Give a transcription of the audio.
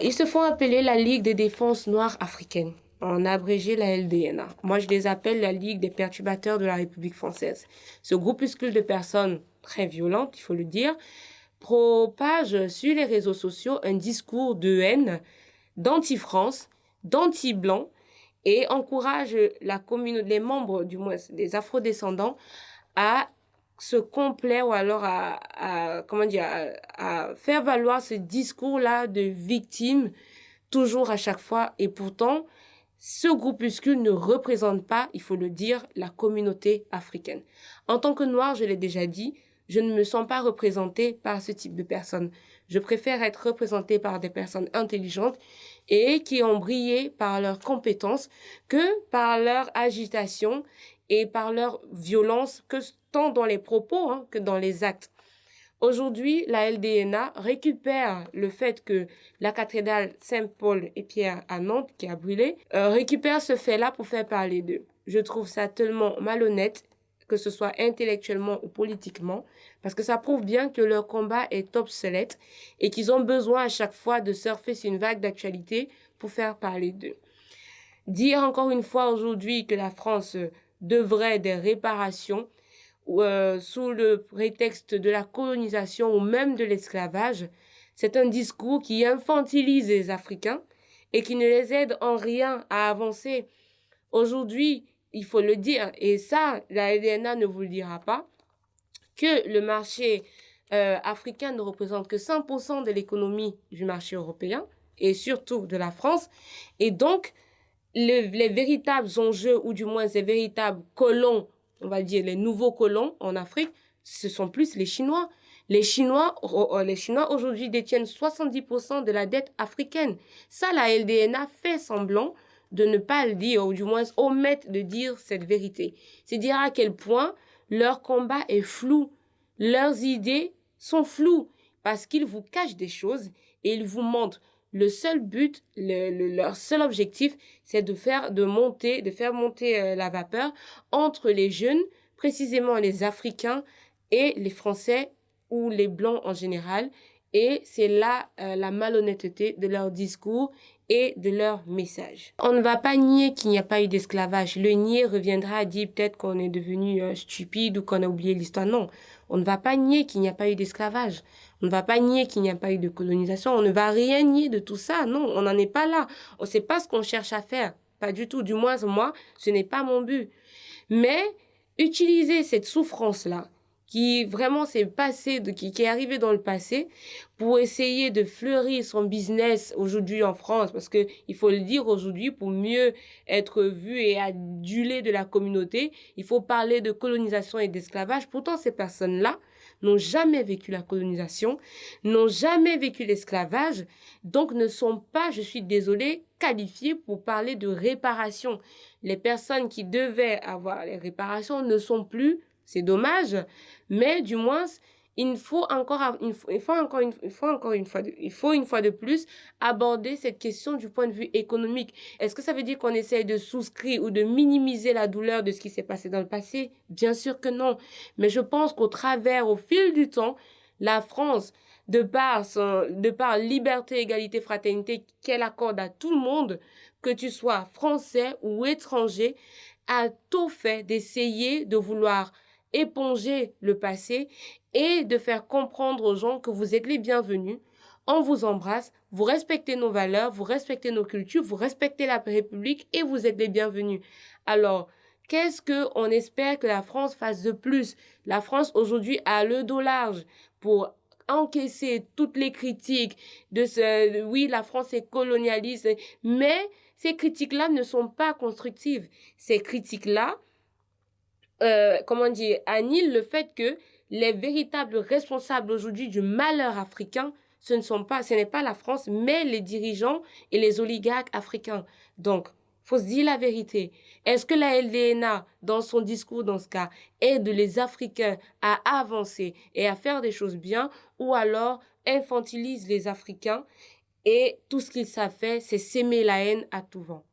Ils se font appeler la Ligue des défenses noires africaines, en abrégé la LDNA. Moi, je les appelle la Ligue des perturbateurs de la République française. Ce groupuscule de personnes très violentes, il faut le dire, propage sur les réseaux sociaux un discours de haine, d'anti-France, d'anti-blanc, et encourage la communauté, les membres, du moins des afrodescendants, à se complaire ou alors comment dire, à faire valoir ce discours-là de victime toujours à chaque fois. Et pourtant, ce groupuscule ne représente pas, il faut le dire, la communauté africaine. En tant que Noire, je l'ai déjà dit, je ne me sens pas représentée par ce type de personnes. Je préfère être représentée par des personnes intelligentes et qui ont brillé par leurs compétences que par leur agitation et par leur violence, que tant dans les propos que dans les actes. Aujourd'hui, la LDNA récupère le fait que la cathédrale Saint-Paul et Pierre à Nantes, qui a brûlé, récupère ce fait-là pour faire parler d'eux. Je trouve ça tellement malhonnête, que ce soit intellectuellement ou politiquement, parce que ça prouve bien que leur combat est obsolète et qu'ils ont besoin à chaque fois de surfer sur une vague d'actualité pour faire parler d'eux. Dire encore une fois aujourd'hui que la France devrait des réparations sous le prétexte de la colonisation ou même de l'esclavage, c'est un discours qui infantilise les Africains et qui ne les aide en rien à avancer. Aujourd'hui, il faut le dire, et ça, la LDNA ne vous le dira pas, que le marché africain ne représente que 5% de l'économie du marché européen et surtout de la France. Et donc, les véritables enjeux, ou du moins les véritables colons, on va dire les nouveaux colons en Afrique, ce sont plus les Chinois. Les Chinois aujourd'hui détiennent 70% de la dette africaine. Ça, la LDNA fait semblant de ne pas le dire, ou du moins omettre de dire cette vérité. C'est dire à quel point leur combat est flou. Leurs idées sont floues parce qu'ils vous cachent des choses et ils vous montrent. Le seul but, leur seul objectif, c'est de faire monter la vapeur entre les jeunes, précisément les Africains et les Français ou les Blancs en général. Et c'est là la malhonnêteté de leur discours et de leur message. On ne va pas nier qu'il n'y a pas eu d'esclavage. Le nier reviendra à dire peut-être qu'on est devenu stupide ou qu'on a oublié l'histoire. Non, on ne va pas nier qu'il n'y a pas eu d'esclavage. On ne va pas nier qu'il n'y a pas eu de colonisation. On ne va rien nier de tout ça. Non, on n'en est pas là. On ne sait pas ce qu'on cherche à faire. Pas du tout. Du moins, moi, ce n'est pas mon but. Mais utiliser cette souffrance-là, qui vraiment s'est passé, qui est arrivé dans le passé, pour essayer de fleurir son business aujourd'hui en France, parce que il faut le dire aujourd'hui, pour mieux être vu et adulé de la communauté, il faut parler de colonisation et d'esclavage. Pourtant, ces personnes-là n'ont jamais vécu la colonisation, n'ont jamais vécu l'esclavage, donc ne sont pas, je suis désolée, qualifiées pour parler de réparation. Les personnes qui devaient avoir les réparations ne sont plus. C'est dommage, mais du moins, il faut une fois de plus aborder cette question du point de vue économique. Est-ce que ça veut dire qu'on essaye de souscrire ou de minimiser la douleur de ce qui s'est passé dans le passé? Bien sûr que non. Mais je pense qu'au fil du temps, la France, de par liberté, égalité, fraternité qu'elle accorde à tout le monde, que tu sois français ou étranger, a tout fait d'essayer de vouloir éponger le passé et de faire comprendre aux gens que vous êtes les bienvenus. On vous embrasse, vous respectez nos valeurs, vous respectez nos cultures, vous respectez la République et vous êtes les bienvenus. Alors, qu'est-ce que on espère que la France fasse de plus? La France aujourd'hui a le dos large pour encaisser toutes les critiques oui, la France est colonialiste, mais ces critiques-là ne sont pas constructives. Ces critiques-là, annule le fait que les véritables responsables aujourd'hui du malheur africain, ce n'est pas la France, mais les dirigeants et les oligarques africains. Donc, faut se dire la vérité. Est-ce que la LDNA, dans son discours, dans ce cas, aide les Africains à avancer et à faire des choses bien, ou alors infantilise les Africains et tout ce qu'ils savent faire, c'est s'aimer la haine à tout vent?